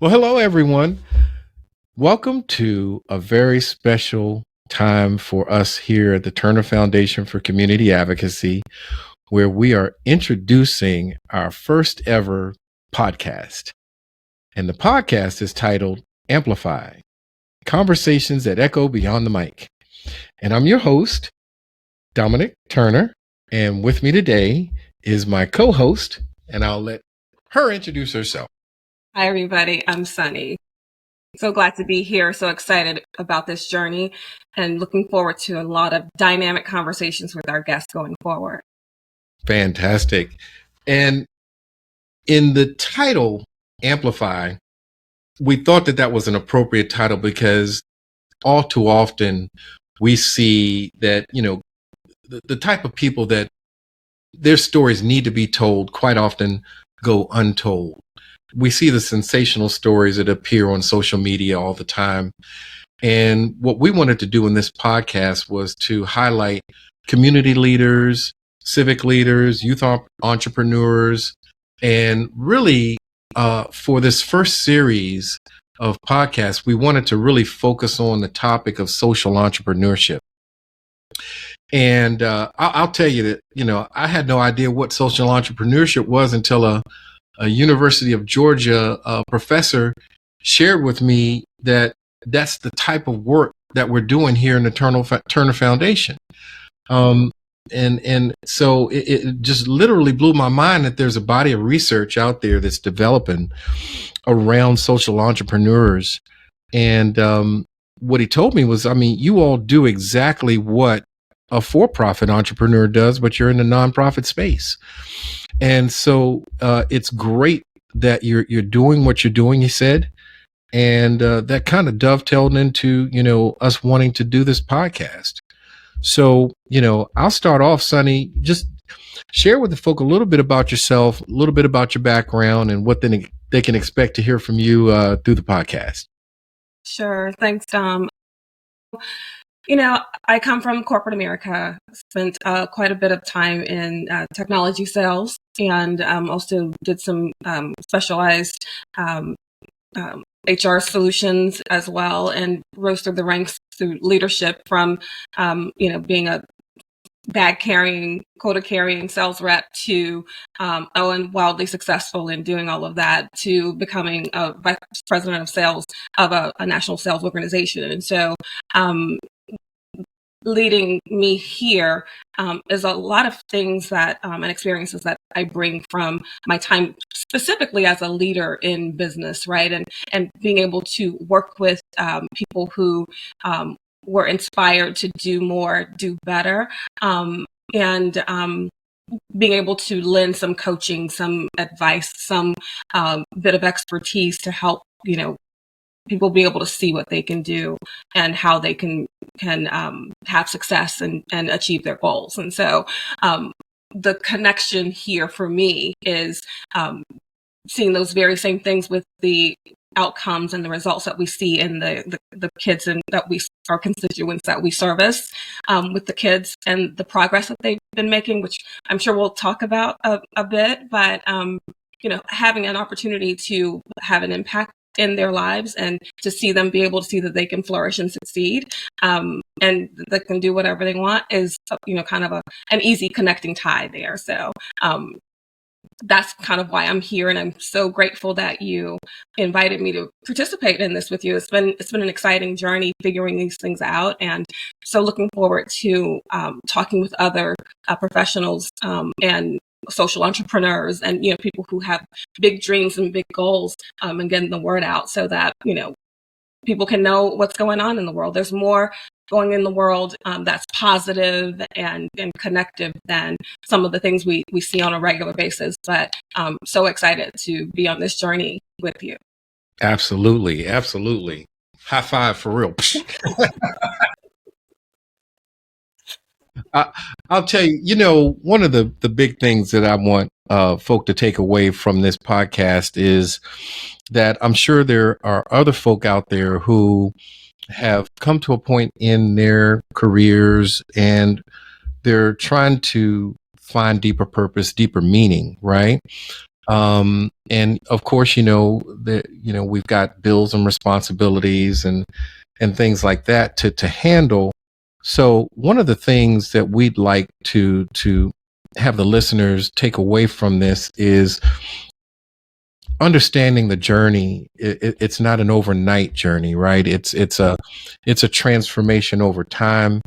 Well, hello, everyone. Welcome to a very special time for us here at the Turner Foundation for Community Advocacy, where we are introducing our first ever podcast. And the podcast is titled Amplify, Conversations that Echo Beyond the Mic. And I'm your host, Dominic Turner. And with me today is my co-host, and I'll let her introduce herself. Hi, everybody. I'm Sunny. So glad to be here. So excited about this journey and looking forward to a lot of dynamic conversations with our guests going forward. Fantastic. And in the title, Amplify, we thought that was an appropriate title because all too often we see that, the type of people that their stories need to be told quite often go untold. We see the sensational stories that appear on social media all the time. And what we wanted to do in this podcast was to highlight community leaders, civic leaders, youth entrepreneurs, and really for this first series of podcasts, we wanted to really focus on the topic of social entrepreneurship. And I'll tell you that, I had no idea what social entrepreneurship was until a University of Georgia professor shared with me that that's the type of work that we're doing here in the Turner Foundation. And so it just literally blew my mind that there's a body of research out there that's developing around social entrepreneurs. And what he told me was, you all do exactly what a for-profit entrepreneur does, but you're in the nonprofit space. And so it's great that you're doing what you're doing, he said. And that kind of dovetailed into, us wanting to do this podcast. So, I'll start off, Sunny. Just share with the folk a little bit about yourself, a little bit about your background, and what they can expect to hear from you through the podcast. Sure. Thanks, Dom. I come from corporate America, spent quite a bit of time in technology sales, and also did some specialized HR solutions as well, and rose through the ranks through leadership from, being a quota carrying sales rep to, and wildly successful in doing all of that, to becoming a vice president of sales of a national sales organization. And so, leading me here is a lot of things that and experiences that I bring from my time specifically as a leader in business, right? And being able to work with people who were inspired to do more, do better, and being able to lend some coaching, some advice, some bit of expertise to help, people be able to see what they can do and how they can have success and achieve their goals. And so the connection here for me is seeing those very same things with the outcomes and the results that we see in the kids and that our constituents that we service, with the kids and the progress that they've been making, which I'm sure we'll talk about a bit, but having an opportunity to have an impact in their lives and to see them be able to see that they can flourish and succeed, and they can do whatever they want is, kind of an easy connecting tie there. So that's kind of why I'm here, and I'm so grateful that you invited me to participate in this with you. It's been an exciting journey figuring these things out, and so looking forward to talking with other professionals and social entrepreneurs and people who have big dreams and big goals, and getting the word out so that people can know what's going on in the world. There's more going in the world that's positive and connective than some of the things we see on a regular basis. But I'm so excited to be on this journey with you. Absolutely. High five for real. I'll tell you, one of the big things that I want folk to take away from this podcast is that I'm sure there are other folk out there who have come to a point in their careers and they're trying to find deeper purpose, deeper meaning, right? And of course, we've got bills and responsibilities and things like that to handle. So one of the things that we'd like to have the listeners take away from this is understanding the journey. It's not an overnight journey, right? It's a transformation over time,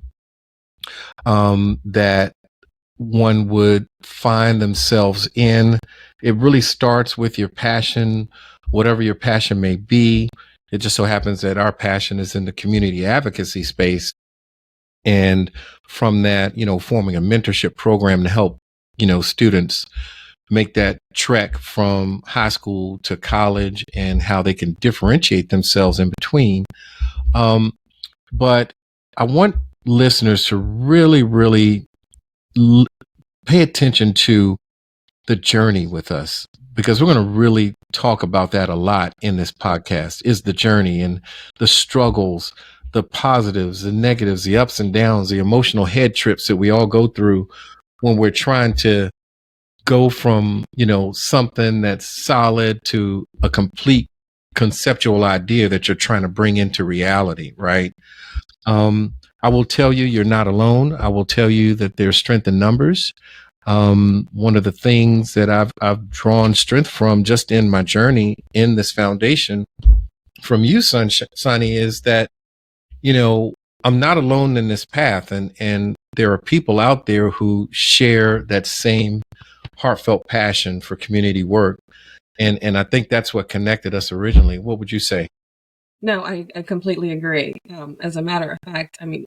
that one would find themselves in. It really starts with your passion, whatever your passion may be. It just so happens that our passion is in the community advocacy space. And from that, forming a mentorship program to help, students make that trek from high school to college and how they can differentiate themselves in between. But I want listeners to really, really pay attention to the journey with us, because we're going to really talk about that a lot in this podcast, is the journey and the struggles, the positives, the negatives, the ups and downs, the emotional head trips that we all go through when we're trying to go from, something that's solid to a complete conceptual idea that you're trying to bring into reality, right? I will tell you, you're not alone. I will tell you that there's strength in numbers. One of the things that I've drawn strength from just in my journey in this foundation from you, Sunny, is that, I'm not alone in this path, and there are people out there who share that same heartfelt passion for community work. And I think that's what connected us originally. What would you say? No, I completely agree. As a matter of fact, I mean,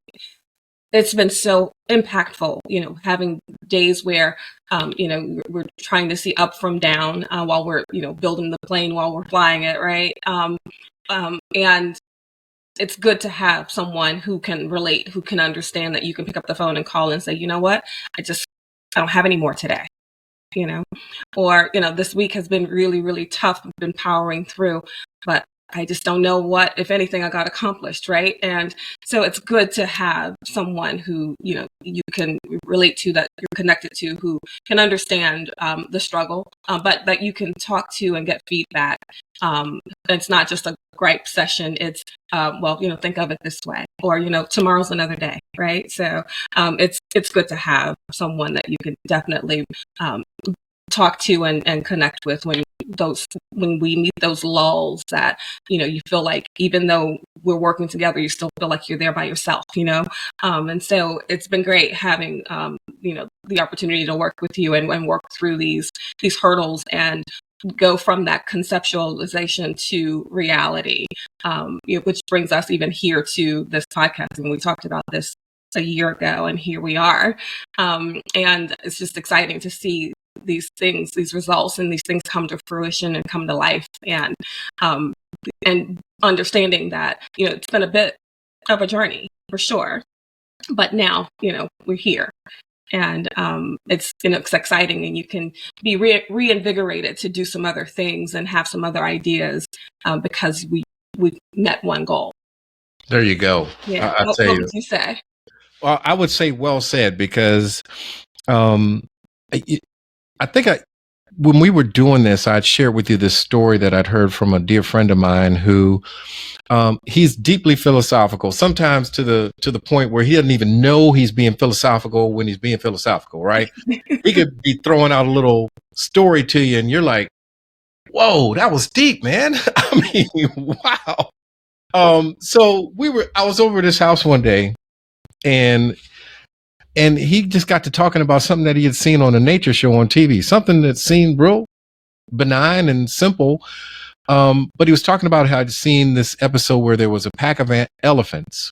it's been so impactful, having days where, we're trying to see up from down while we're, building the plane while we're flying it, right? And it's good to have someone who can relate, who can understand, that you can pick up the phone and call and say, you know what, I don't have any more today, or, this week has been really, really tough. I've been powering through, but I just don't know what, if anything, I got accomplished, right? And so it's good to have someone who, you can relate to, that you're connected to, who can understand the struggle, but that you can talk to and get feedback. It's not just a gripe session. It's, think of it this way, or, tomorrow's another day, right? So it's good to have someone that you can definitely talk to and connect with when we meet those lulls that, you feel like, even though we're working together, you still feel like you're there by yourself, and so it's been great having, the opportunity to work with you and work through these hurdles and go from that conceptualization to reality, which brings us even here to this podcast. And we talked about this a year ago, and here we are. And it's just exciting to see these things, these results, and these things come to fruition and come to life. And understanding that, it's been a bit of a journey for sure, but now, we're here. And it's exciting, and you can be reinvigorated to do some other things and have some other ideas, because we met one goal. There you go. Yeah. I'd say, what would you say? well, I would say well said, because I think when we were doing this, I'd shared with you this story that I'd heard from a dear friend of mine who, he's deeply philosophical, sometimes to the point where he doesn't even know he's being philosophical when he's being philosophical, right? He could be throwing out a little story to you and you're like, whoa, that was deep, man. I mean, wow. So I was over at his house one day, and he just got to talking about something that he had seen on a nature show on TV, something that seemed real benign and simple. But he was talking about how I'd seen this episode where there was a pack of elephants,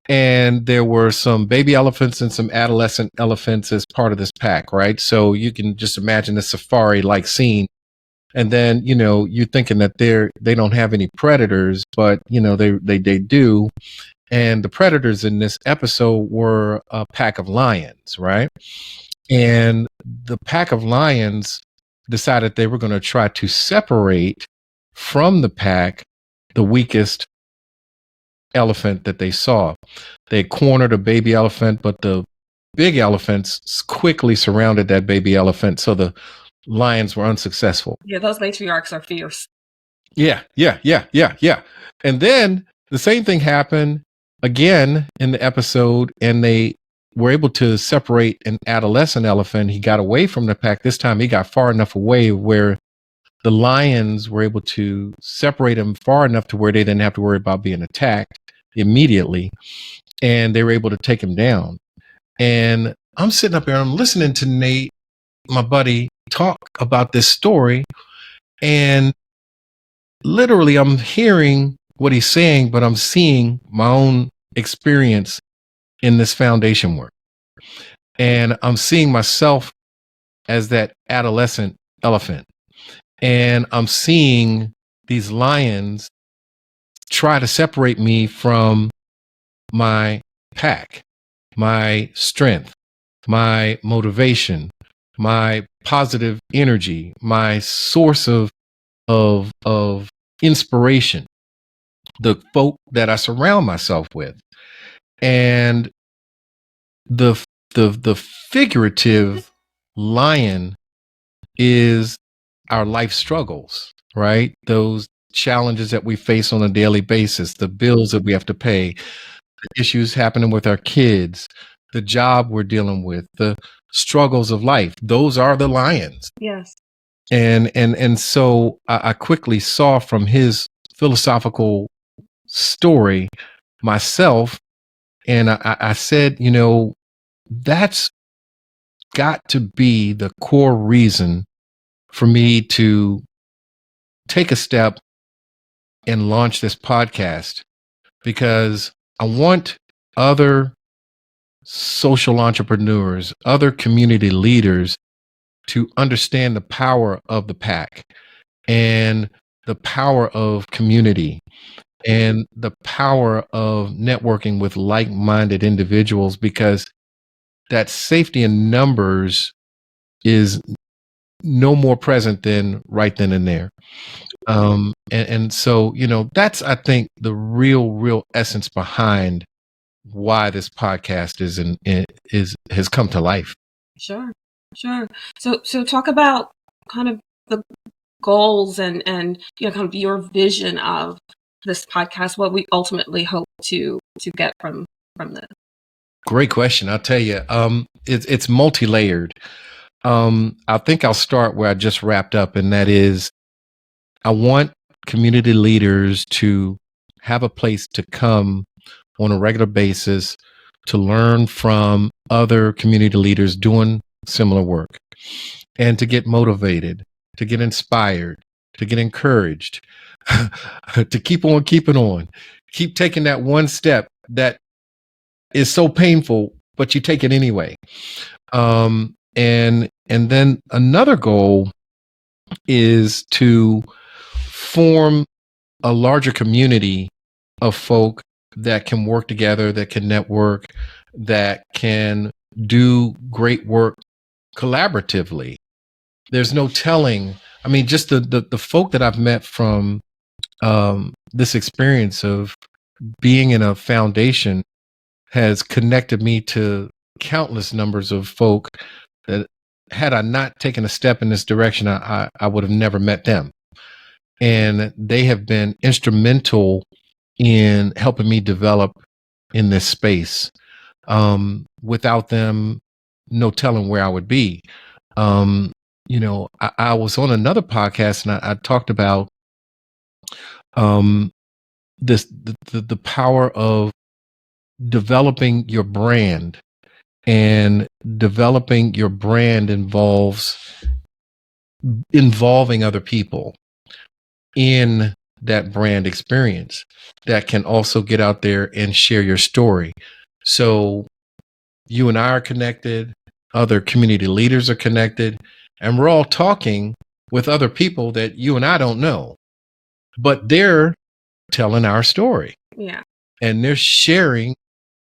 and there were some baby elephants and some adolescent elephants as part of this pack, right? So you can just imagine the safari-like scene. And then, you're thinking that they don't have any predators, but, they do. And the predators in this episode were a pack of lions, right? And the pack of lions decided they were going to try to separate from the pack the weakest elephant that they saw. They cornered a baby elephant, but the big elephants quickly surrounded that baby elephant. So the lions were unsuccessful. Yeah, those matriarchs are fierce. Yeah. And then the same thing happened again in the episode, and they were able to separate an adolescent elephant. He got away from the pack. This time he got far enough away where the lions were able to separate him far enough to where they didn't have to worry about being attacked immediately. And they were able to take him down. And I'm sitting up here, I'm listening to Nate, my buddy, talk about this story. And literally, I'm hearing what he's saying, but I'm seeing my own experience in this foundation work. And I'm seeing myself as that adolescent elephant. And I'm seeing these lions try to separate me from my pack, my strength, my motivation, my positive energy, my source of inspiration, the folk that I surround myself with. And the figurative lion is our life struggles, right? Those challenges that we face on a daily basis, the bills that we have to pay, the issues happening with our kids, the job we're dealing with, the struggles of life. Those are the lions. Yes. And so I quickly saw from his philosophical story myself, and I said, that's got to be the core reason for me to take a step and launch this podcast, because I want other social entrepreneurs, other community leaders to understand the power of the pack and the power of community and the power of networking with like-minded individuals, because that safety in numbers is no more present than right then and there. And so, that's, I think, the real essence behind why this podcast has come to life. Sure. So talk about kind of the goals and kind of your vision of this podcast, what we ultimately hope to get from this. Great question. I'll tell you, it's multi-layered. I think I'll start where I just wrapped up, and that is, I want community leaders to have a place to come on a regular basis to learn from other community leaders doing similar work, and to get motivated, to get inspired, to get encouraged, to keep on keeping on, keep taking that one step that is so painful, but you take it anyway. And then another goal is to form a larger community of folk that can work together, that can network, that can do great work collaboratively. There's no telling. I mean, just the folk that I've met from this experience of being in a foundation has connected me to countless numbers of folk that, had I not taken a step in this direction, I would have never met them. And they have been instrumental in helping me develop in this space. Without them, no telling where I would be. I was on another podcast, and I talked about the power of developing your brand. And developing your brand involves involving other people in that brand experience that can also get out there and share your story. So you and I are connected, other community leaders are connected, and we're all talking with other people that you and I don't know, but they're telling our story. Yeah. And they're sharing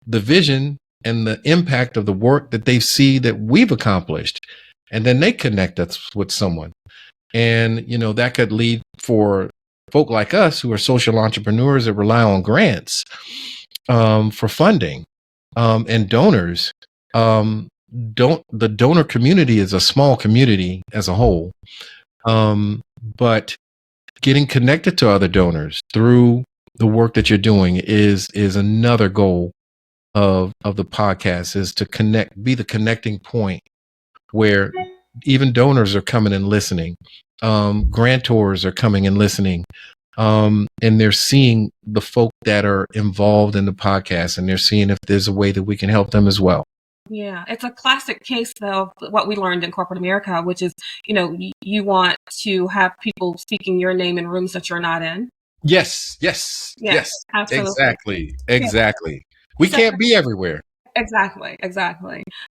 the vision and the impact of the work that they see that we've accomplished. And then they connect us with someone. And, that could lead for folk like us who are social entrepreneurs that rely on grants for funding and donors. the donor community is a small community as a whole. But getting connected to other donors through the work that you're doing is another goal of the podcast, is to be the connecting point where even donors are coming and listening. Grantors are coming and listening. And they're seeing the folk that are involved in the podcast, and they're seeing if there's a way that we can help them as well. Yeah, it's a classic case, though, of what we learned in corporate America, which is, you want to have people speaking your name in rooms that you're not in. Yes. Absolutely. Exactly. We can't be everywhere. Exactly.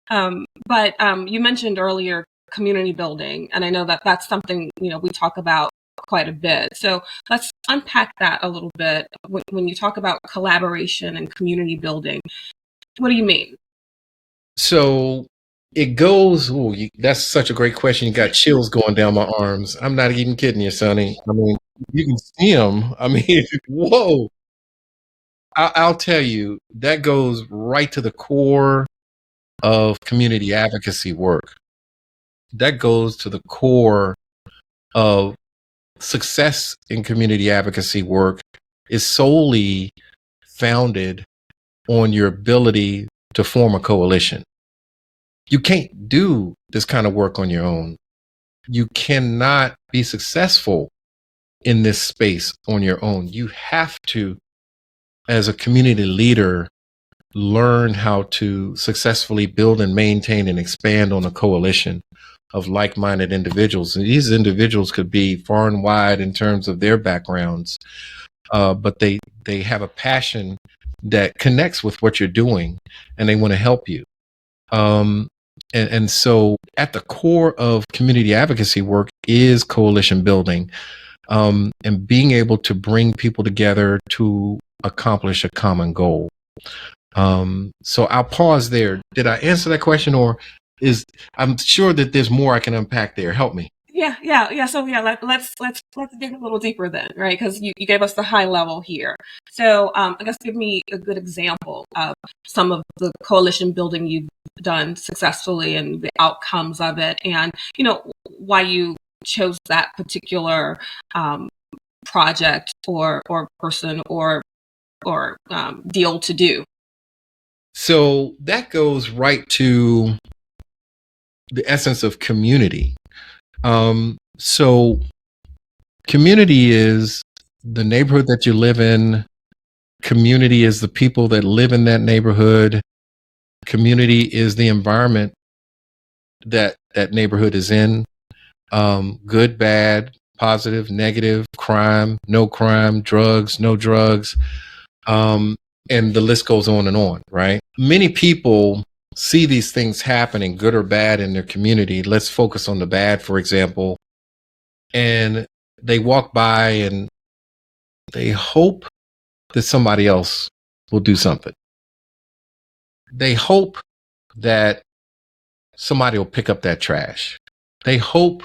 But you mentioned earlier community building, and I know that that's something, we talk about quite a bit. So let's unpack that a little bit. When you talk about collaboration and community building, what do you mean? So it goes, that's such a great question. You got chills going down my arms. I'm not even kidding you, Sonny. I mean, you can see them. I mean, whoa. I'll tell you, that goes right to the core of community advocacy work. That goes to the core of success in community advocacy work, is solely founded on your ability to form a coalition. You can't do this kind of work on your own. You cannot be successful in this space on your own. You have to, as a community leader, learn how to successfully build and maintain and expand on a coalition of like-minded individuals. And these individuals could be far and wide in terms of their backgrounds, but they have a passion that connects with what you're doing, and they want to help you. And so at the core of community advocacy work is coalition building, and being able to bring people together to accomplish a common goal. So I'll pause there. Did I answer that question, or I'm sure that there's more I can unpack there. Help me. Yeah. So let's dig a little deeper then, right? Because you gave us the high level here. So I guess give me a good example of some of the coalition building you've done successfully and the outcomes of it, and why you chose that particular project or person or deal to do. So that goes right to the essence of community. So community is the neighborhood that you live in. Community is the people that live in that neighborhood. Community is the environment that neighborhood is in. Good, bad, positive, negative, crime, no crime, drugs, no drugs. And the list goes on and on, right? Many people see these things happening, good or bad, in their community. Let's focus on the bad, for example. And they walk by and they hope that somebody else will do something. They hope that somebody will pick up that trash. They hope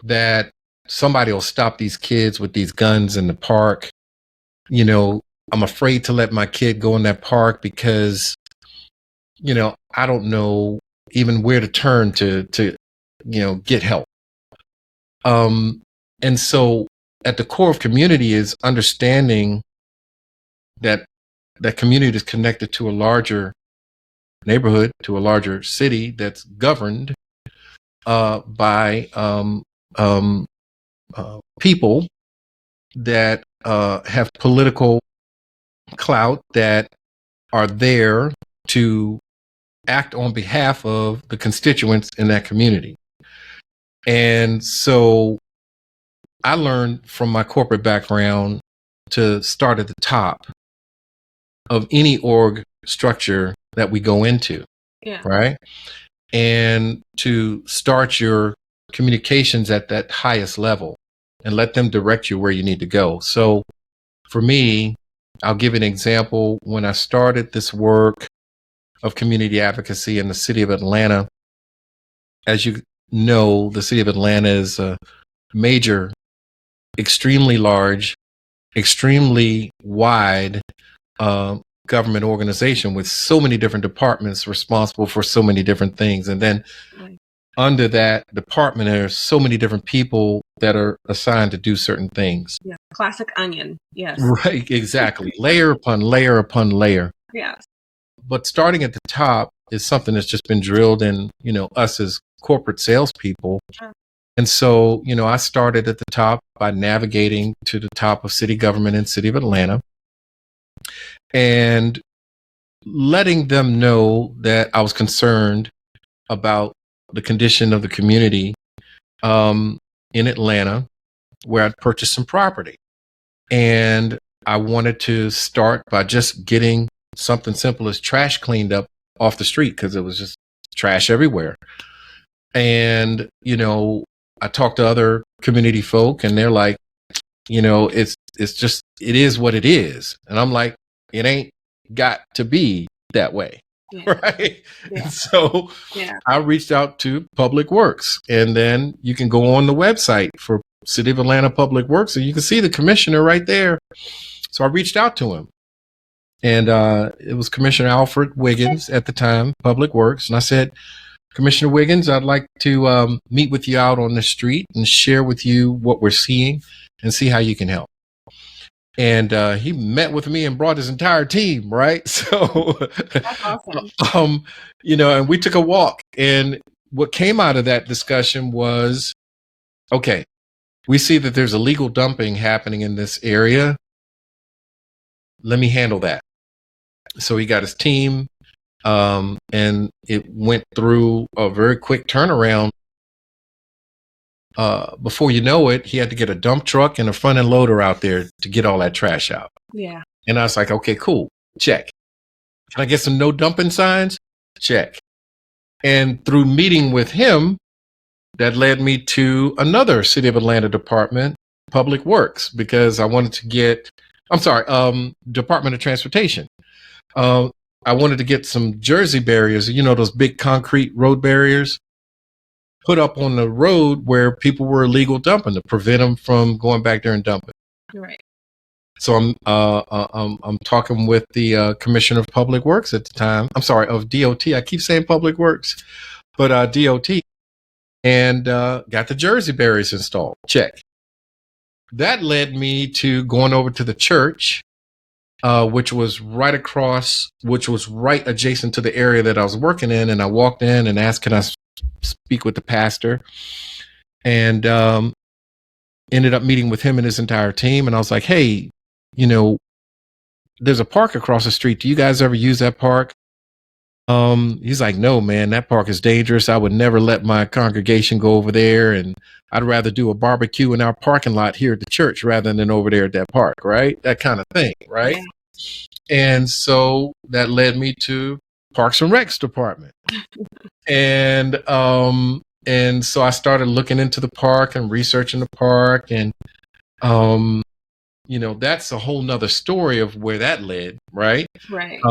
that somebody will stop these kids with these guns in the park. I'm afraid to let my kid go in that park because, I don't know even where to turn to get help. And so at the core of community is understanding that community is connected to a larger neighborhood, to a larger city that's governed by people that have political clout, that are there to act on behalf of the constituents in that community. And so I learned from my corporate background to start at the top of any org structure that we go into. Yeah. Right. And to start your communications at that highest level and let them direct you where you need to go. So for me, I'll give an example. When I started this work of community advocacy in the city of Atlanta, as you know, the city of Atlanta is a major, extremely large, extremely wide government organization with so many different departments responsible for so many different things. And then Right. under that department, there are so many different people that are assigned to do certain things. Yeah. Classic onion. Yes. Right, exactly. Layer upon layer upon layer. Yes. But starting at the top is something that's just been drilled in, us as corporate salespeople. Sure. And so, I started at the top by navigating to the top of city government in city of Atlanta and letting them know that I was concerned about the condition of the community in Atlanta, where I'd purchased some property. And I wanted to start by just getting something simple as trash cleaned up off the street, because it was just trash everywhere. And, I talked to other community folk and they're like, it's just, it is what it is. And I'm like, it ain't got to be that way. Yeah. Right. Yeah. And so Yeah. I reached out to Public Works, and then you can go on the website for City of Atlanta Public Works and you can see the commissioner right there. So I reached out to him, and it was Commissioner Alfred Wiggins at the time, Public Works. And I said, Commissioner Wiggins, I'd like to meet with you out on the street and share with you what we're seeing and see how you can help. And he met with me and brought his entire team, right? So, That's awesome. And we took a walk. And what came out of that discussion was, okay, we see that there's illegal dumping happening in this area. Let me handle that. So he got his team, and it went through a very quick turnaround. Before you know it, he had to get a dump truck and a front end loader out there to get all that trash out. Yeah. And I was like, okay, cool. Check. Can I get some no dumping signs? Check. And through meeting with him, that led me to another City of Atlanta department, Public Works, because I wanted to get, Department of Transportation. I wanted to get some Jersey barriers, those big concrete road barriers, put up on the road where people were illegal dumping to prevent them from going back there and dumping. Right. So I'm talking with the Commissioner of Public Works at the time. I'm sorry, of DOT. I keep saying Public Works, but DOT, and got the Jersey barriers installed. Check. That led me to going over to the church, which was right adjacent to the area that I was working in. And I walked in and asked, can I speak with the pastor? And ended up meeting with him and his entire team. And I was like, hey, there's a park across the street. Do you guys ever use that park? He's like, no, man, that park is dangerous. I would never let my congregation go over there. And I'd rather do a barbecue in our parking lot here at the church rather than over there at that park. Right. That kind of thing. Right. Yeah. And so that led me to Parks and Recs department. And so I started looking into the park and researching the park. And, that's a whole nother story of where that led. Right. Right.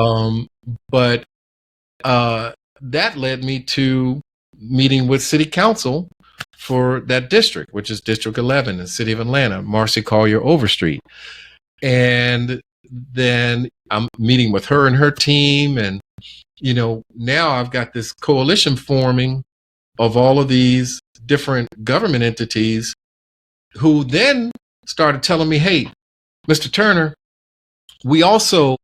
But that led me to meeting with City Council for that district, which is District 11 in the City of Atlanta, Marcy Collier Overstreet. And then I'm meeting with her and her team. And, now I've got this coalition forming of all of these different government entities who then started telling me, hey, Mr. Turner, we also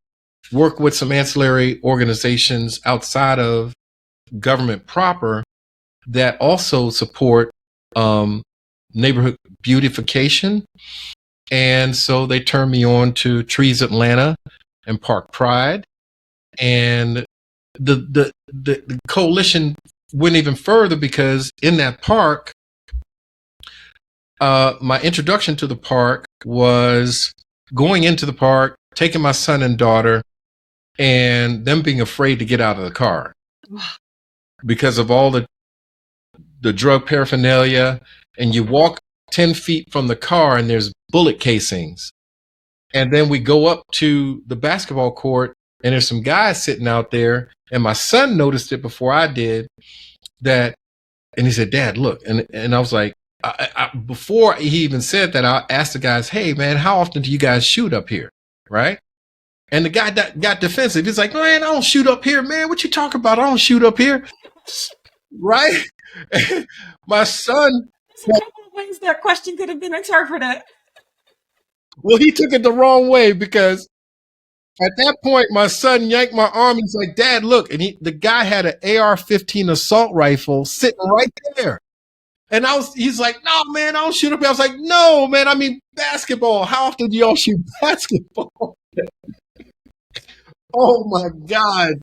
work with some ancillary organizations outside of government proper that also support neighborhood beautification. And so they turned me on to Trees Atlanta and Park Pride. And the coalition went even further, because in that park, my introduction to the park was going into the park, taking my son and daughter, and them being afraid to get out of the car because of all the drug paraphernalia. And you walk 10 feet from the car and there's bullet casings. And then we go up to the basketball court and there's some guys sitting out there. And my son noticed it before I did, and he said, Dad, look. And I was like, before he even said that, I asked the guys, hey man, how often do you guys shoot up here? Right. And the guy got defensive. He's like, man, I don't shoot up here, man. What you talking about? I don't shoot up here. Right? My son, There's a couple of ways that question could have been interpreted. well, he took it the wrong way because at that point, my son yanked my arm. He's like, Dad, look. And the guy had an AR-15 assault rifle sitting right there. And he's like, no, man, I don't shoot up here. I was like, no, man, I mean basketball. How often do y'all shoot basketball? Oh my God.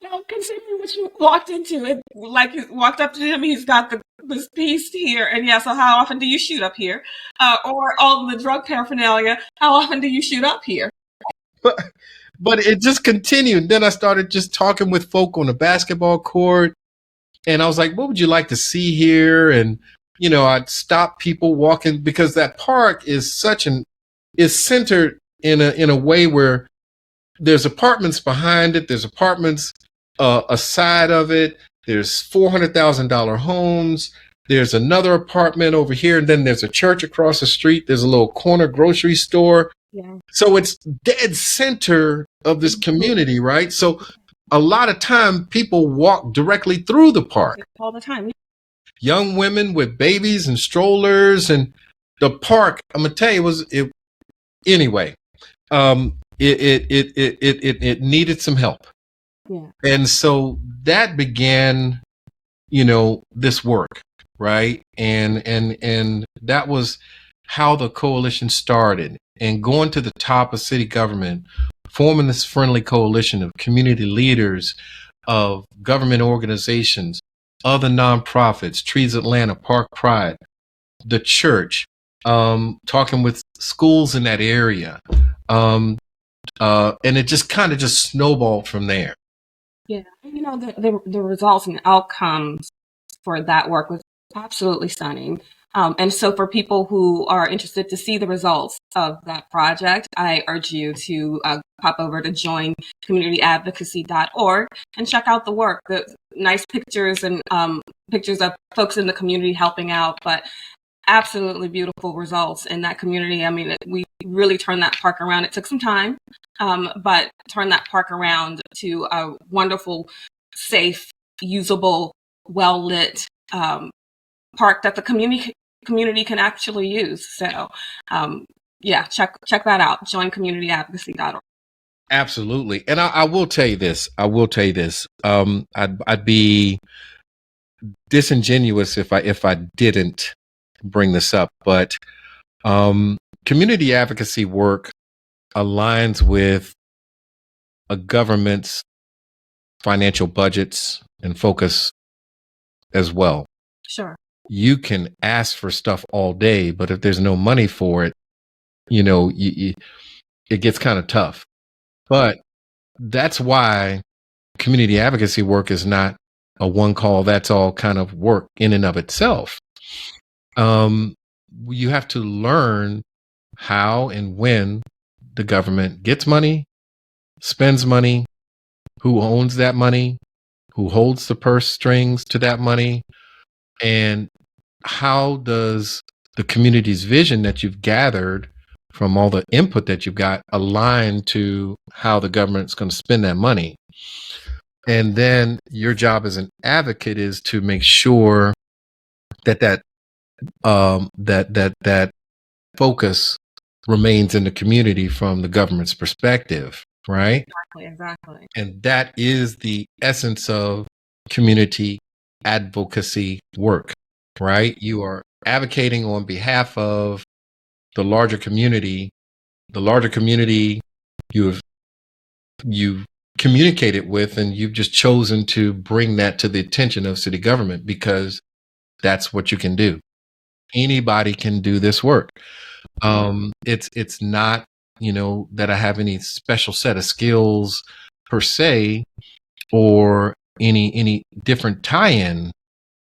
No, considering what you walked into, it like you walked up to him, he's got this piece here, and yeah. So how often do you shoot up here, or all the drug paraphernalia? How often do you shoot up here? But it just continued. Then I started just talking with folk on the basketball court, and I was like, "What would you like to see here?" And I'd stop people walking because that park is centered in a way where there's apartments behind it. There's apartments aside of it. There's $400,000 homes. There's another apartment over here, and then there's a church across the street. There's a little corner grocery store. Yeah. So it's dead center of this community, right? So a lot of time people walk directly through the park. All the time. Young women with babies and strollers, and the park, I'm gonna tell you, anyway. It needed some help. Yeah. And so that began, this work, right? And that was how the coalition started. And going to the top of city government, forming this friendly coalition of community leaders, of government organizations, other nonprofits, Trees Atlanta, Park Pride, the church, talking with schools in that area. And it just kind of just snowballed from there. Yeah, the results and outcomes for that work was absolutely stunning. And so for people who are interested to see the results of that project, I urge you to pop over to joincommunityadvocacy.org and check out the work. The nice pictures and pictures of folks in the community helping out, but absolutely beautiful results in that community. I mean, we really turned that park around. It took some time, but turned that park around to a wonderful, safe, usable, well-lit park that the community can actually use. So, yeah, check that out. Joincommunityadvocacy.org. Absolutely. And I will tell you this. I'd be disingenuous if I didn't bring this up, but community advocacy work aligns with a government's financial budgets and focus as well. Sure. You can ask for stuff all day, but if there's no money for it, it gets kind of tough. But that's why community advocacy work is not a one call, that's all kind of work in and of itself. You have to learn how and when the government gets money, spends money, who owns that money, who holds the purse strings to that money, and how does the community's vision that you've gathered from all the input that you've got align to how the government's going to spend that money. And then your job as an advocate is to make sure that focus remains in the community from the government's perspective, right? Exactly. And that is the essence of community advocacy work, right? You are advocating on behalf of the larger community you've communicated with, and you've just chosen to bring that to the attention of city government because that's what you can do. Anybody can do this work. It's not, that I have any special set of skills per se, or any different tie-in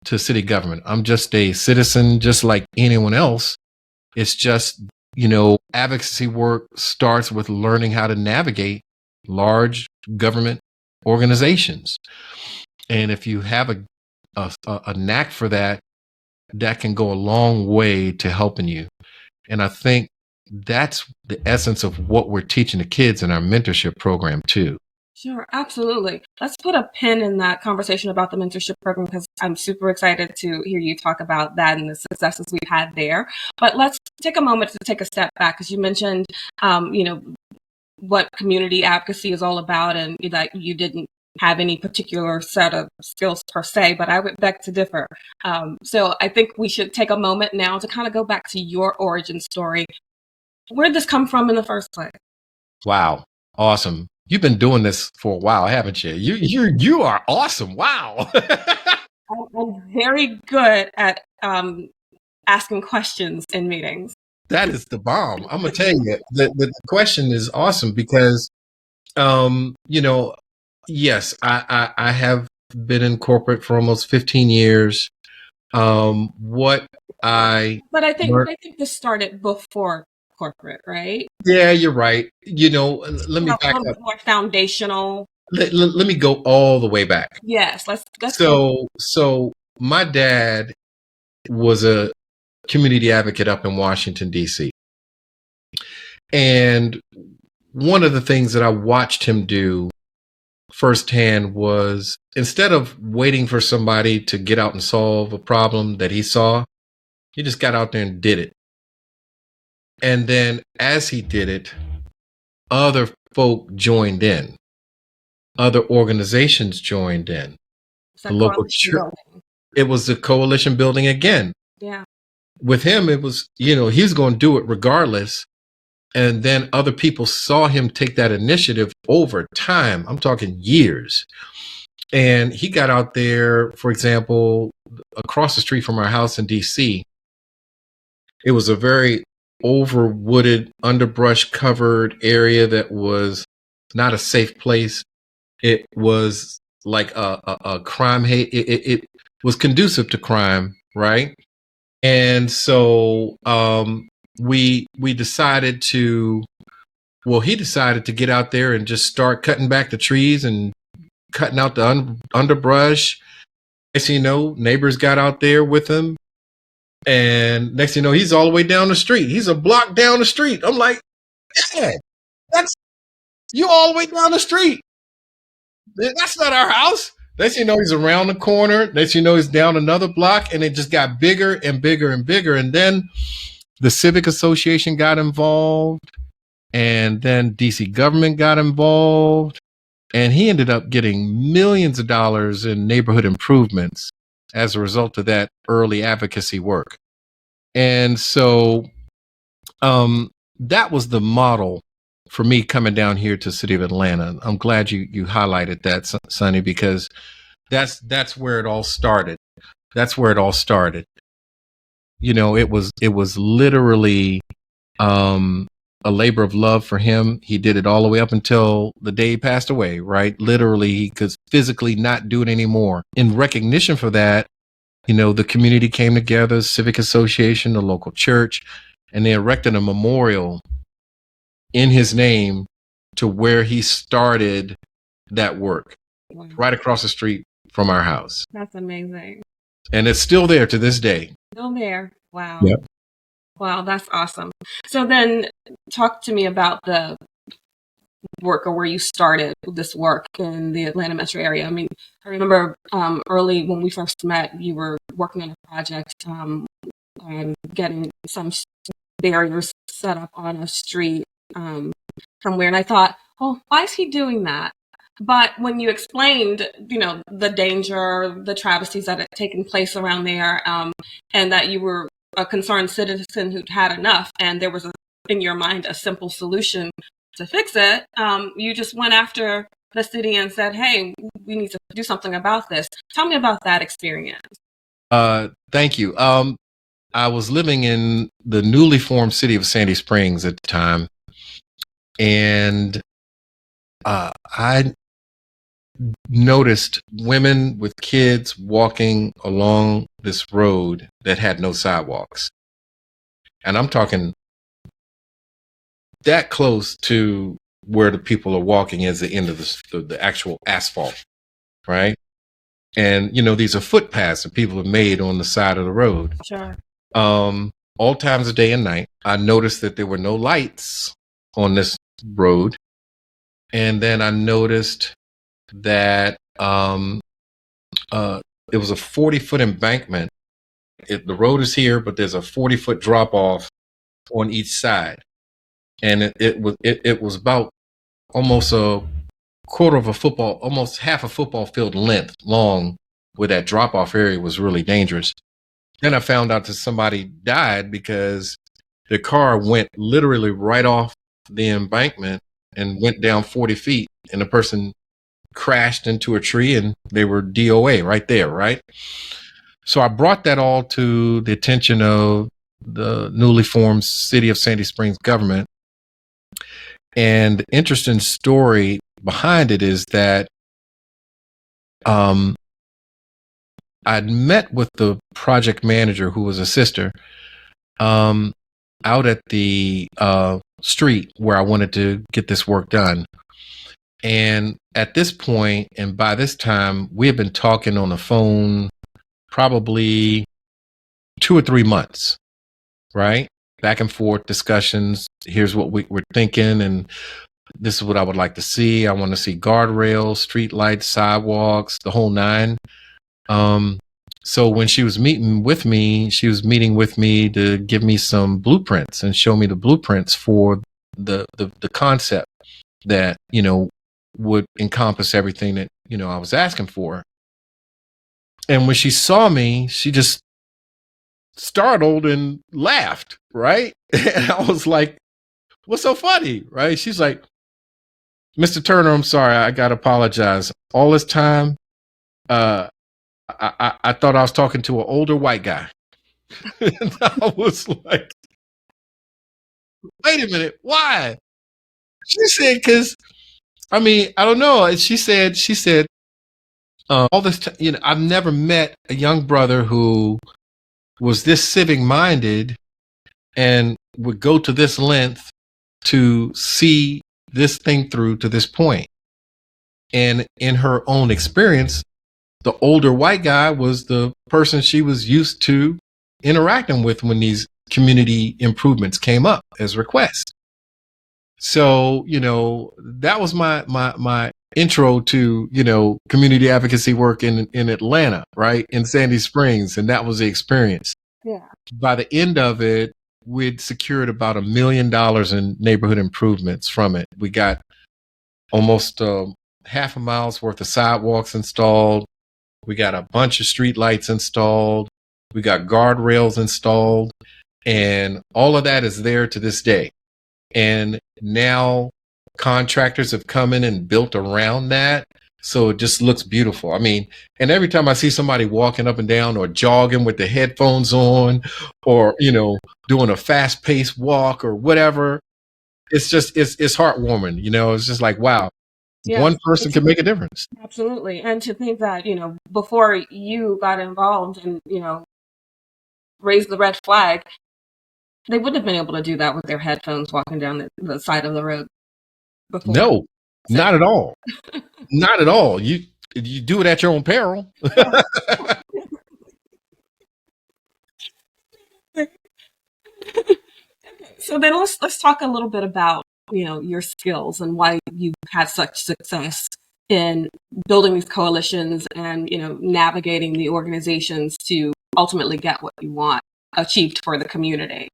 to city government. I'm just a citizen, just like anyone else. It's just, advocacy work starts with learning how to navigate large government organizations. And if you have a knack for that, that can go a long way to helping you. And I think that's the essence of what we're teaching the kids in our mentorship program too. Sure, absolutely. Let's put a pin in that conversation about the mentorship program because I'm super excited to hear you talk about that and the successes we've had there. But let's take a moment to take a step back because you mentioned, you know, what community advocacy is all about and that you didn't have any particular set of skills per se, but I would beg to differ. So I think we should take a moment now to kind of go back to your origin story. Where did this come from in the first place? Wow. Awesome. You've been doing this for a while, haven't you? You are awesome. Wow. I'm very good at asking questions in meetings. That is the bomb. I'm gonna tell you, the question is awesome because you know, yes, I have been in corporate for almost 15 years. What I But learned, I think this started before corporate, right? yeah, you're right. You know, let me A back little up. bit more foundational. Let me go all the way back. Yes, let's go. So my dad was a community advocate up in Washington, D.C. And one of the things that I watched him do firsthand was instead of waiting for somebody to get out and solve a problem that he saw, he just got out there and did it. And then as he did it, other folk joined in, other organizations joined in. It's The that local coalition church, building. it was the coalition building again. Yeah. With him, it was, you know, he's going to do it regardless. And then other people saw him take that initiative over time. I'm talking years. And he got out there, for example, across the street from our house in DC. It was a very overwooded, underbrush covered area that was not a safe place. It was like a crime it was conducive to crime, right? And so we decided to, well, he decided to get out there and just start cutting back the trees and cutting out the underbrush. Next thing you know, neighbors got out there with him. And next thing you know, he's all the way down the street. He's a block down the street. I'm like, Dad, that's you all the way down the street. That's not our house. Next thing you know, he's around the corner. Next thing you know, he's down another block. And it just got bigger and bigger and bigger. And then the Civic Association got involved. And then DC government got involved. And he ended up getting millions of dollars in neighborhood improvements as a result of that early advocacy work. And so that was the model for me coming down here to the city of Atlanta. I'm glad you highlighted that, Sunny, because that's where it all started. That's where it all started. You know, it was literally a labor of love for him. He did it all the way up until the day he passed away, right? Literally, he could physically not do it anymore. In recognition for that, you know, the community came together, Civic Association, the local church, and they erected a memorial in his name to where he started that work, Wow. right across the street from our house. That's amazing. And it's still there to this day. Still there. Wow. Yep. Wow, that's awesome. So then talk to me about the work or where you started this work in the Atlanta metro area. I mean, I remember early when we first met, you were working on a project on getting some barriers set up on a street somewhere. And I thought, oh, why is he doing that? But when you explained, you know, the danger, the travesties that had taken place around there, and that you were a concerned citizen who'd had enough, and there was in your mind a simple solution to fix it, you just went after the city and said, hey, we need to do something about this. Tell me about that experience. Thank you. I was living in the newly formed city of Sandy Springs at the time, and I noticed women with kids walking along this road that had no sidewalks. And I'm talking that close to where the people are walking is the end of the actual asphalt, right? And, you know, these are footpaths that people have made on the side of the road. Sure. all times of day and night. I noticed that there were no lights on this road. And then I noticed that it was a 40-foot embankment. The road is here, but there's a 40-foot drop off on each side. And it was about almost a quarter of a football, almost half a football field length long, where that drop off area was really dangerous. Then I found out that somebody died because the car went literally right off the embankment and went down 40 feet, and the person crashed into a tree and they were DOA right there, right? So I brought that all to the attention of the newly formed City of Sandy Springs government. And the interesting story behind it is that I'd met with the project manager, who was a sister, out at the street where I wanted to get this work done. And at this point, and by this time, we had been talking on the phone probably 2 or 3 months, right? Back and forth discussions. Here's what we're thinking, and this is what I would like to see. I want to see guardrails, street lights, sidewalks, the whole nine. So when she was meeting with me to give me some blueprints and show me the blueprints for the concept that, would encompass everything that, I was asking for. And when she saw me, she just startled and laughed, right? And I was like, what's so funny, right? She's like, Mr. Turner, I'm sorry, I gotta apologize. All this time, I thought I was talking to an older white guy. And I was like, wait a minute, why? She said, because, I don't know. And she said, all this time, I've never met a young brother who was this civic minded and would go to this length to see this thing through to this point. And in her own experience, the older white guy was the person she was used to interacting with when these community improvements came up as requests. So, that was my intro to, community advocacy work in Atlanta, right? In Sandy Springs. And that was the experience. Yeah. By the end of it, we'd secured about $1 million in neighborhood improvements from it. We got almost half a mile's worth of sidewalks installed. We got a bunch of street lights installed. We got guardrails installed. And all of that is there to this day. And now contractors have come in and built around that. So it just looks beautiful. And every time I see somebody walking up and down or jogging with the headphones on or, doing a fast paced walk or whatever, it's heartwarming. It's just like, wow, yes, one person can make a difference. Absolutely. And to think that, before you got involved and, raised the red flag, they wouldn't have been able to do that with their headphones walking down the side of the road before. No, not at all. Not at all. You do it at your own peril. So then let's talk a little bit about, your skills and why you've had such success in building these coalitions and, navigating the organizations to ultimately get what you want achieved for the community.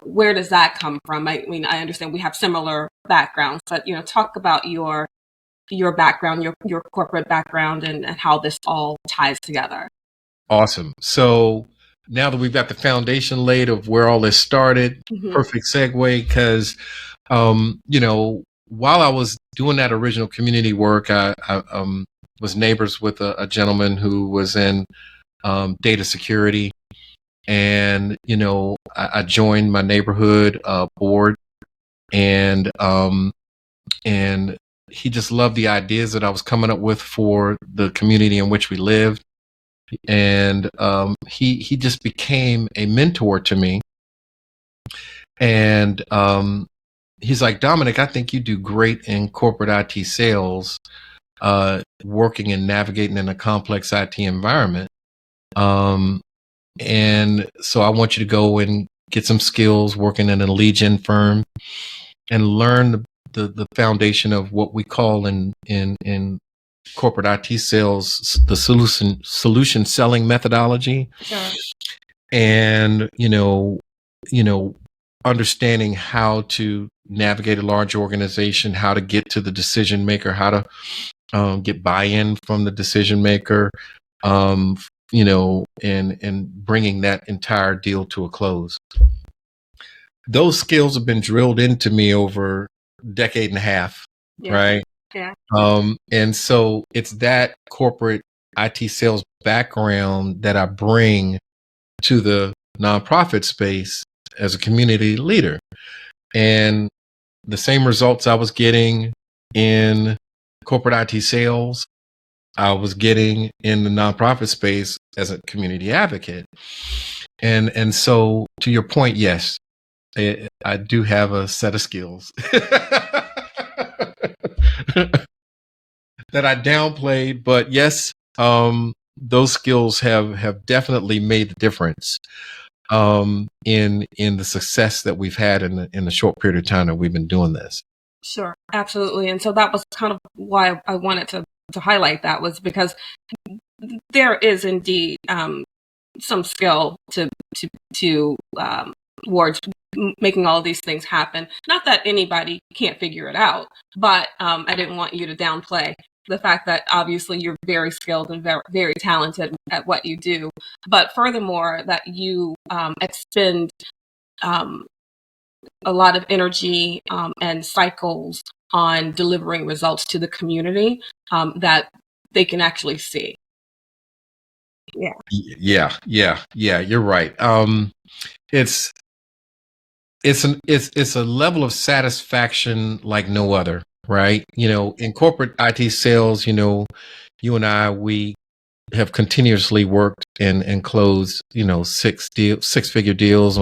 Where does that come from? I understand we have similar backgrounds, but, talk about your background, your corporate background and how this all ties together. Awesome. So now that we've got the foundation laid of where all this started, perfect segue, because, while I was doing that original community work, I was neighbors with a gentleman who was in data security. And, I joined my neighborhood board and he just loved the ideas that I was coming up with for the community in which we lived. And he just became a mentor to me. And he's like, Dominic, I think you do great in corporate IT sales, working and navigating in a complex IT environment. And so I want you to go and get some skills working in a lead gen firm, and learn the foundation of what we call in corporate IT sales the solution selling methodology. Sure. And understanding how to navigate a large organization, how to get to the decision maker, how to get buy-in from the decision maker, and bringing that entire deal to a close. Those skills have been drilled into me over a decade and a half, Yeah. right? Yeah. And so it's that corporate IT sales background that I bring to the nonprofit space as a community leader. And the same results I was getting in corporate IT sales, I was getting in the nonprofit space as a community advocate. And so to your point, yes, I do have a set of skills that I downplayed, but yes, those skills have definitely made the difference in the success that we've had in the short period of time that we've been doing this. Sure, absolutely. And so that was kind of why I wanted to highlight that, was because there is indeed some skill towards making all of these things happen. Not that anybody can't figure it out, but I didn't want you to downplay the fact that obviously you're very skilled and very, very talented at what you do. But furthermore, that you expend a lot of energy and cycles on delivering results to the community that they can actually see. Yeah. You're right. It's a level of satisfaction like no other, right? In corporate IT sales, you and I, we have continuously worked and closed, six-figure deals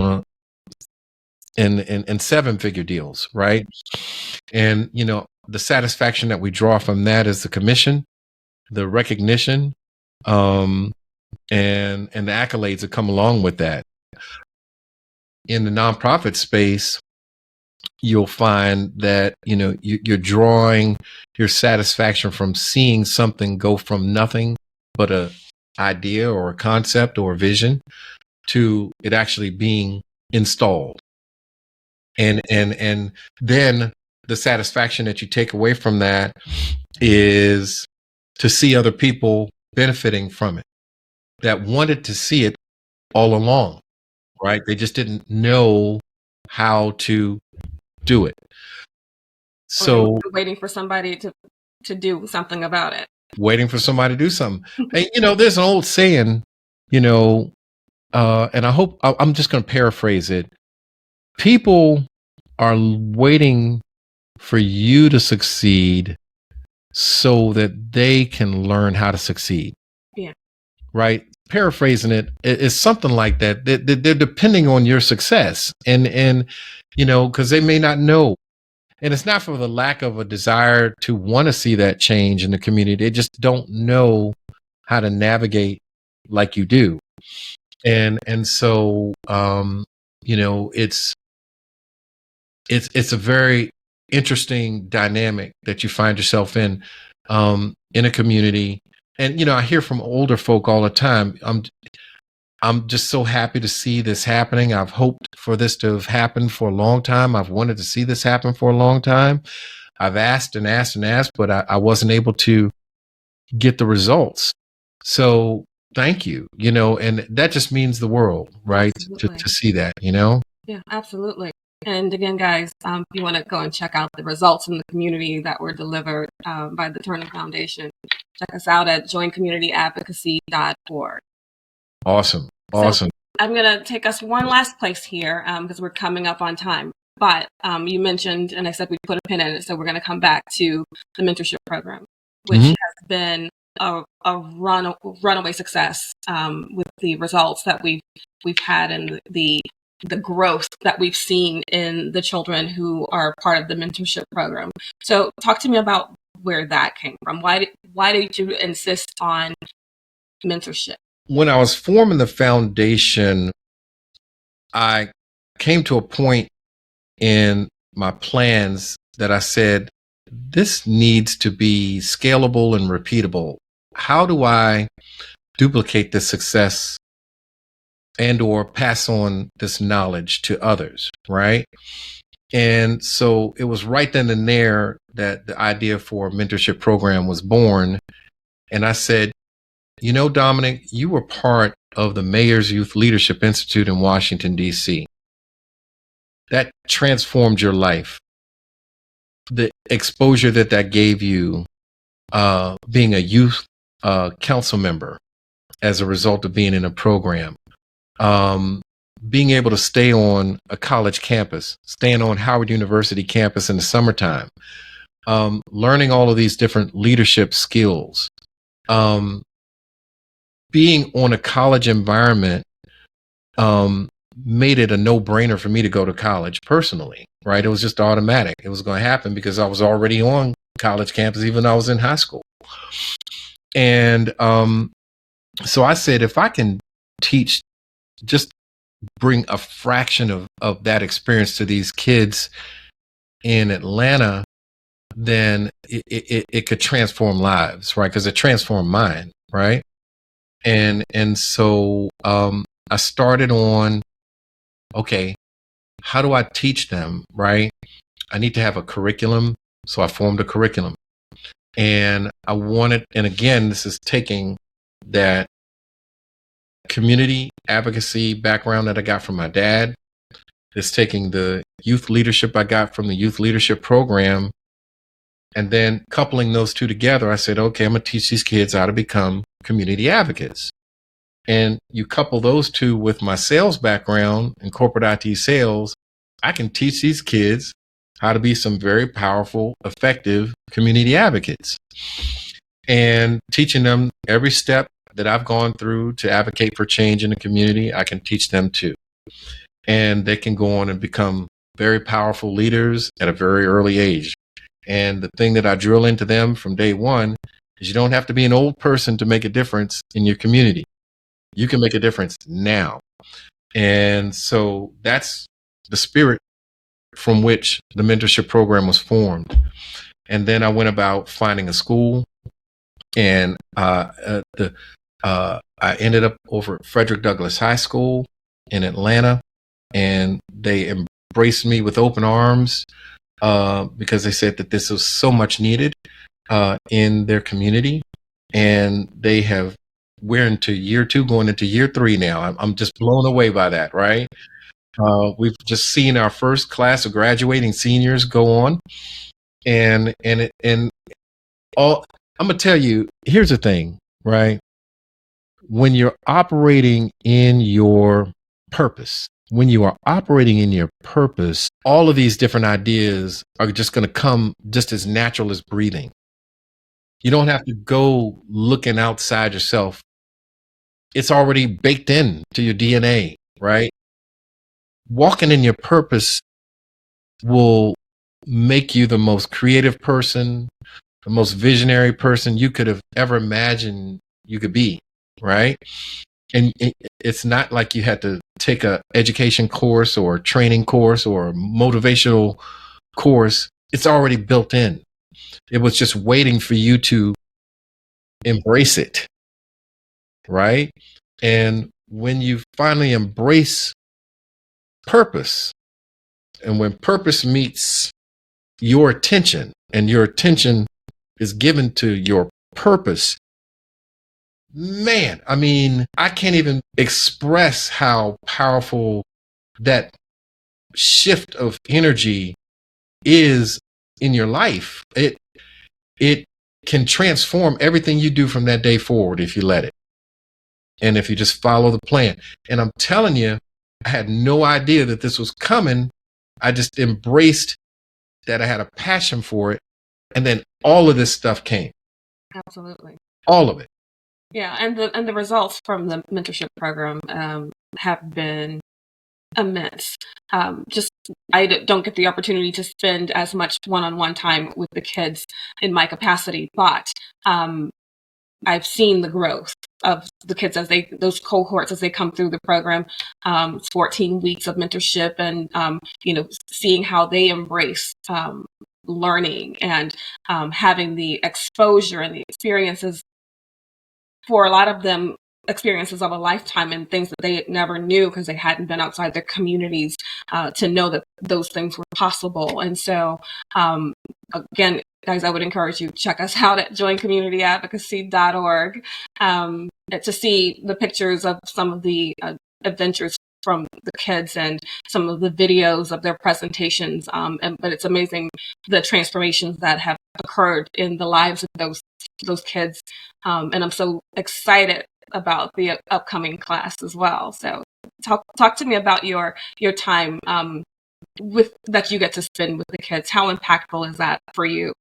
and seven-figure deals, right? And the satisfaction that we draw from that is the commission, the recognition, and the accolades that come along with that. In the nonprofit space, you'll find that you're drawing your satisfaction from seeing something go from nothing but a idea or a concept or a vision to it actually being installed. And then the satisfaction that you take away from that is to see other people benefiting from it that wanted to see it all along, right? They just didn't know how to do it. So waiting for somebody to do something about it. Waiting for somebody to do something. And there's an old saying, and I hope I'm just going to paraphrase it. People are waiting for you to succeed so that they can learn how to succeed. Yeah. Right? Paraphrasing it's something like that. They're depending on your success, and because they may not know. And it's not for the lack of a desire to want to see that change in the community. They just don't know how to navigate like you do. And so it's a very interesting dynamic that you find yourself in a community. And I hear from older folk all the time. I'm just so happy to see this happening. I've hoped for this to have happened for a long time. I've wanted to see this happen for a long time. I've asked and asked and asked, but I wasn't able to get the results. So thank you, and that just means the world, right? To see that, Yeah, absolutely. And again, guys, if you want to go and check out the results in the community that were delivered by the Turner Foundation, check us out at joincommunityadvocacy.org. Awesome. So I'm going to take us one last place here because we're coming up on time. But you mentioned, and I said we put a pin in it, so we're going to come back to the mentorship program, which has been a runaway success with the results that we've had and the growth that we've seen in the children who are part of the mentorship program. So talk to me about where that came from. Why did you insist on mentorship? When I was forming the foundation, I came to a point in my plans that I said, this needs to be scalable and repeatable. How do I duplicate this success and or pass on this knowledge to others, right? And so it was right then and there that the idea for a mentorship program was born. And I said, you know, Dominic, you were part of the Mayor's Youth Leadership Institute in Washington, D.C. That transformed your life. The exposure that that gave you, being a youth council member as a result of being in a program, being able to stay on a college campus, staying on Howard University campus in the summertime, learning all of these different leadership skills, being on a college environment, made it a no-brainer for me to go to college personally, right? It was just automatic. It was going to happen because I was already on college campus, even though I was in high school. And so I said, if I can teach, just bring a fraction of that experience to these kids in Atlanta, then it could transform lives, right? Because it transformed mine, right? And so I started on, okay, how do I teach them, right? I need to have a curriculum. So I formed a curriculum. And I wanted, and again, this is taking that community advocacy background that I got from my dad. It's taking the youth leadership I got from the youth leadership program. And then coupling those two together, I said, okay, I'm going to teach these kids how to become community advocates. And you couple those two with my sales background in corporate IT sales, I can teach these kids how to be some very powerful, effective community advocates. And teaching them every step that I've gone through to advocate for change in the community, I can teach them too. And they can go on and become very powerful leaders at a very early age. And the thing that I drill into them from day one is you don't have to be an old person to make a difference in your community. You can make a difference now. And so that's the spirit from which the mentorship program was formed. And then I went about finding a school, and I ended up over at Frederick Douglass High School in Atlanta, and they embraced me with open arms because they said that this was so much needed in their community. And we're into year 2, going into year 3 now. I'm just blown away by that, right? We've just seen our first class of graduating seniors go on, and all. I'm gonna tell you, here's the thing, right? When you're operating in your purpose, all of these different ideas are just going to come just as natural as breathing. You don't have to go looking outside yourself. It's already baked in to your DNA, right? Walking in your purpose will make you the most creative person, the most visionary person you could have ever imagined you could be, right? And it's not like you had to take a education course or a training course or a motivational course. It's already built in. It was just waiting for you to embrace it, right? And when you finally embrace purpose, and when purpose meets your attention and your attention is given to your purpose, man, I mean, I can't even express how powerful that shift of energy is in your life. It can transform everything you do from that day forward if you let it. And if you just follow the plan. And I'm telling you, I had no idea that this was coming. I just embraced that I had a passion for it. And then all of this stuff came. Absolutely. All of it. Yeah, and the results from the mentorship program have been immense. Just I don't get the opportunity to spend as much one-on-one time with the kids in my capacity, but I've seen the growth the kids those cohorts as they come through the program, 14 weeks of mentorship, and seeing how they embrace learning and having the exposure and the experiences, for a lot of them, experiences of a lifetime, and things that they never knew because they hadn't been outside their communities to know that those things were possible. And so, again, guys, I would encourage you to check us out at joincommunityadvocacy.org to see the pictures of some of the adventures from the kids and some of the videos of their presentations. But it's amazing the transformations that have occurred in the lives of those kids. And I'm so excited about the upcoming class as well. So talk to me about your time with that you get to spend with the kids. How impactful is that for you?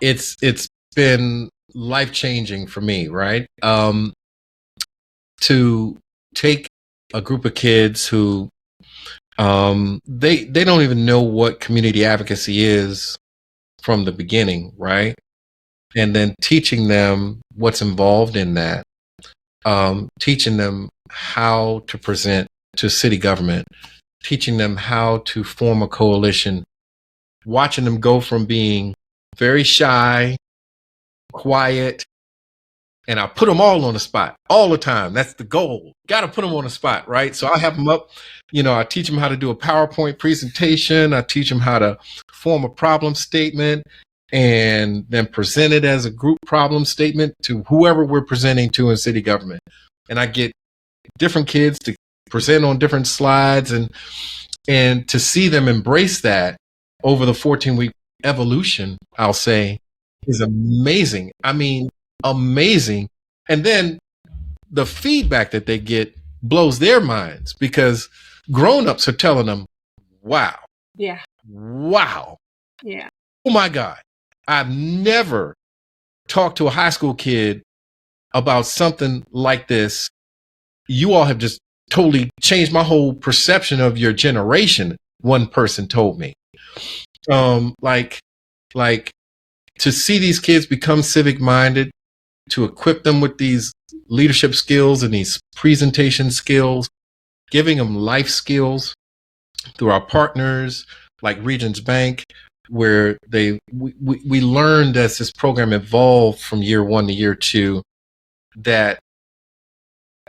It's been life-changing for me, right? To take a group of kids who they don't even know what community advocacy is from the beginning, right? And then teaching them what's involved in that, teaching them how to present to city government, teaching them how to form a coalition, watching them go from being very shy, quiet, and I put them all on the spot all the time. That's the goal. Got to put them on the spot, right? So I have them up, I teach them how to do a PowerPoint presentation. I teach them how to form a problem statement and then present it as a group problem statement to whoever we're presenting to in city government. And I get different kids to present on different slides, and to see them embrace that over the 14-week evolution, I'll say, is amazing. I mean, amazing. And then the feedback that they get blows their minds, because grown-ups are telling them, wow. Yeah. Wow. Yeah. Oh my God. I've never talked to a high school kid about something like this. You all have just totally changed my whole perception of your generation, one person told me. Like to see these kids become civic minded, to equip them with these leadership skills and these presentation skills, giving them life skills through our partners like Regions Bank, where we learned as this program evolved from year 1 to year 2, that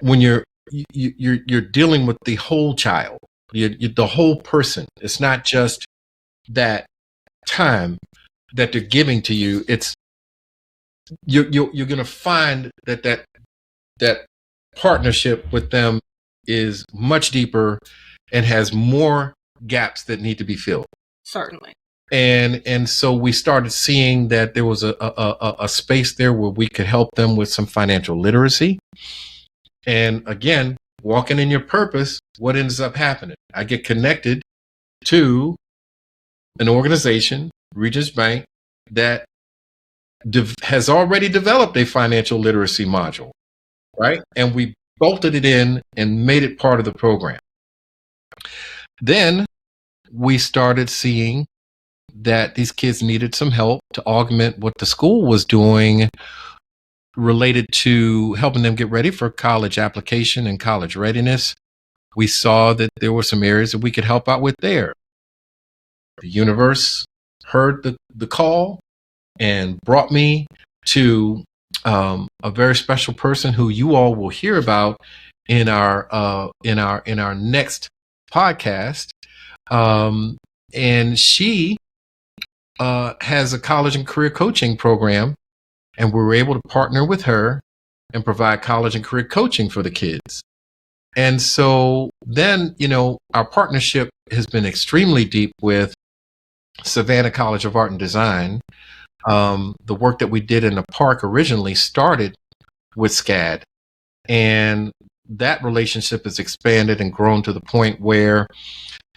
when you're dealing with the whole child, the whole person. It's not just that time that they're giving to you. It's you're going to find that partnership with them is much deeper and has more gaps that need to be filled. Certainly. And so we started seeing that there was a space there where we could help them with some financial literacy. And again, walking in your purpose, what ends up happening? I get connected to an organization, Regions Bank, that has already developed a financial literacy module, right? And we bolted it in and made it part of the program. Then we started seeing that these kids needed some help to augment what the school was doing related to helping them get ready for college application and college readiness. We saw that there were some areas that we could help out with there. The universe heard the call and brought me to a very special person who you all will hear about in our next podcast. And she has a college and career coaching program, and we were able to partner with her and provide college and career coaching for the kids. And so then, our partnership has been extremely deep with Savannah College of Art and Design. The work that we did in the park originally started with SCAD, and that relationship has expanded and grown to the point where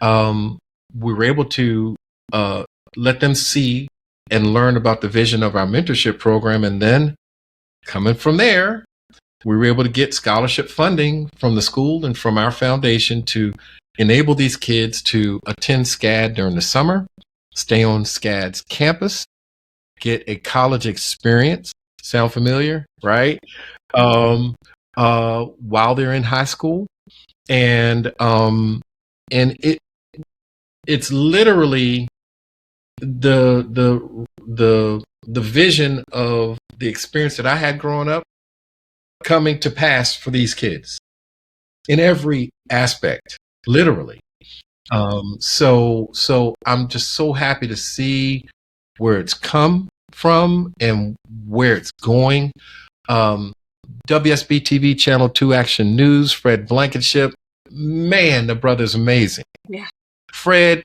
we were able to let them see and learn about the vision of our mentorship program. And then coming from there, we were able to get scholarship funding from the school and from our foundation to enable these kids to attend SCAD during the summer, stay on SCAD's campus, get a college experience, Sound familiar? Right. Um, while they're in high school, and it's literally the vision of the experience that I had growing up coming to pass for these kids in every aspect, literally. So I'm just so happy to see where it's come from and where it's going. Um, WSB TV Channel 2 Action News, Fred Blankenship, man, the brother's amazing. Yeah. Fred,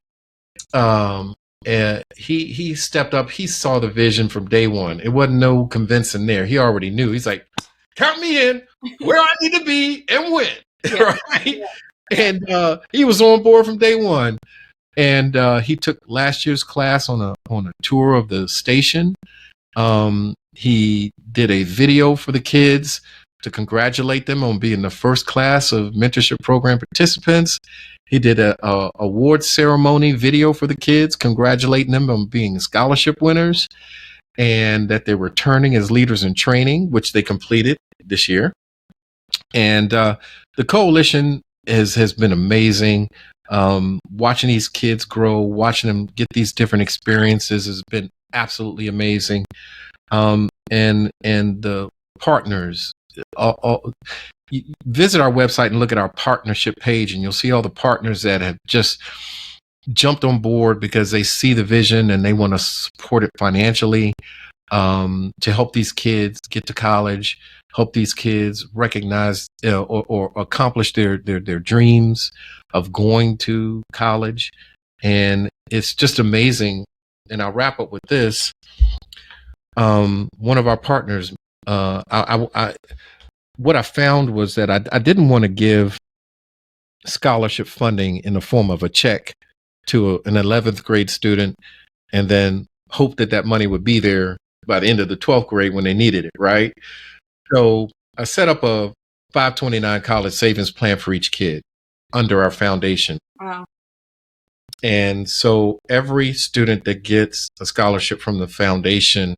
he stepped up. He saw the vision from day one. It wasn't no convincing there. He already knew. He's like, count me in where I need to be and when. Yeah. Right? Yeah. And he was on board from day one. And he took last year's class on a tour of the station. He did a video for the kids to congratulate them on being the first class of mentorship program participants. He did a award ceremony video for the kids, congratulating them on being scholarship winners and that they're returning as leaders in training, which they completed this year. And the coalition has been amazing. Watching these kids grow, watching them get these different experiences has been absolutely amazing. And the partners, visit our website and look at our partnership page, and you'll see all the partners that have just jumped on board because they see the vision and they want to support it financially, to help these kids get to college, help these kids recognize or accomplish their dreams of going to college. And it's just amazing. And I'll wrap up with this. One of our partners, what I found was that I didn't want to give scholarship funding in the form of a check to an 11th grade student and then hope that money would be there by the end of the 12th grade when they needed it, right? So I set up a 529 college savings plan for each kid under our foundation. Wow. And so every student that gets a scholarship from the foundation,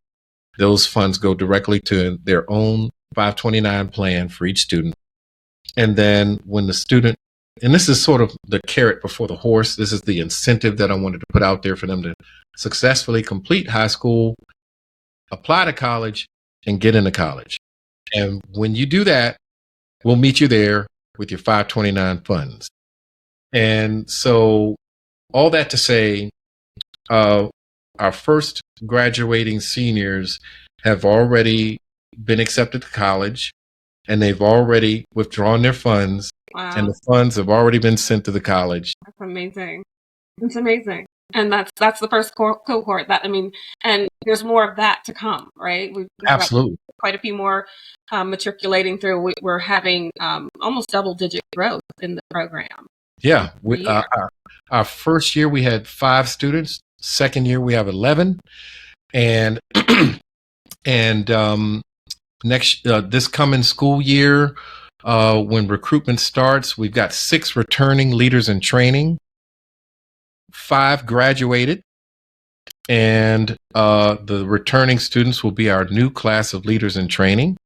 those funds go directly to their own 529 plan for each student. And then when the student, and this is sort of the carrot before the horse, this is the incentive that I wanted to put out there for them to successfully complete high school, apply to college, and get into college. And when you do that, we'll meet you there with your 529 funds. And so all that to say, our first graduating seniors have already been accepted to college, and they've already withdrawn their funds. Wow. And the funds have already been sent to the college. That's amazing. It's amazing. And that's the first cohort. And there's more of that to come, right? We've Absolutely. got quite a few more matriculating through. We're having almost double-digit growth in the program. Yeah. Our first year we had 5 students. Second year we have 11. And this coming school year, when recruitment starts, we've got 6 returning leaders in training, 5 graduated, and the returning students will be our new class of leaders in training,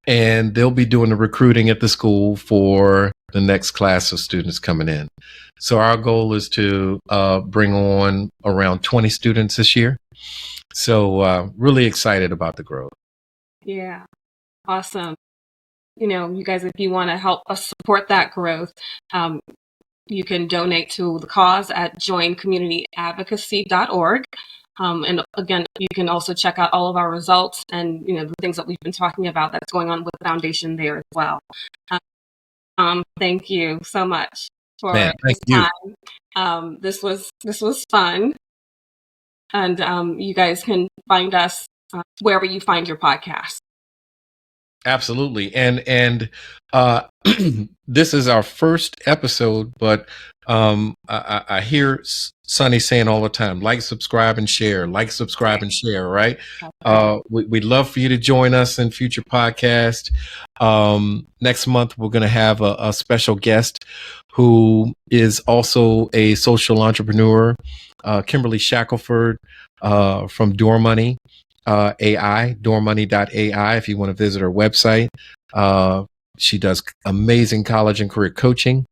and they'll be doing the recruiting at the school for the next class of students coming in. So our goal is to bring on around 20 students this year. So really excited about the growth. Yeah, awesome. You guys, if you want to help us support that growth, you can donate to the cause at joincommunityadvocacy.org. And again, you can also check out all of our results and, the things that we've been talking about that's going on with the foundation there as well. Thank you so much for this time. This was fun. And you guys can find us wherever you find your podcast. Absolutely. And this is our first episode, but I hear Sunny saying all the time, like, subscribe, and share, right? We'd love for you to join us in future podcasts. Next month, we're going to have a special guest who is also a social entrepreneur, Kimberly Shackelford from Door Money. AI, doormoney.ai, if you want to visit her website. She does amazing college and career coaching.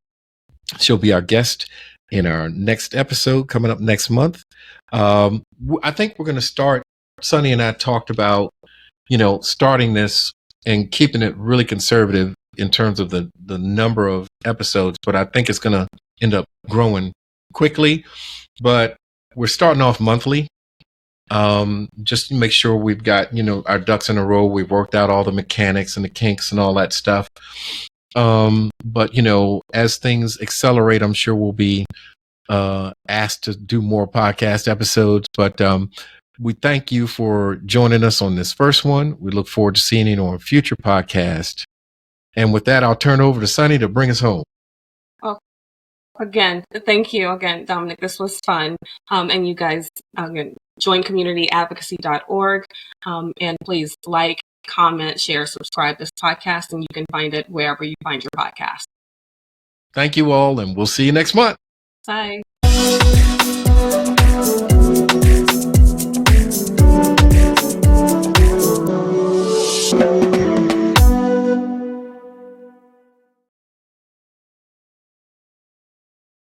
She'll be our guest in our next episode coming up next month. I think we're going to start. Sunny and I talked about, starting this and keeping it really conservative in terms of the number of episodes, but I think it's going to end up growing quickly. But we're starting off monthly, just to make sure we've got, our ducks in a row. We've worked out all the mechanics and the kinks and all that stuff. But as things accelerate, I'm sure we'll be asked to do more podcast episodes. But we thank you for joining us on this first one. We look forward to seeing you on future podcasts. And with that, I'll turn over to Sunny to bring us home. Well, again, thank you again, Dominic. This was fun. And you guys, again, join communityadvocacy.org. And please like, comment, share, subscribe this podcast, and you can find it wherever you find your podcast. Thank you all, and we'll see you next month. Bye.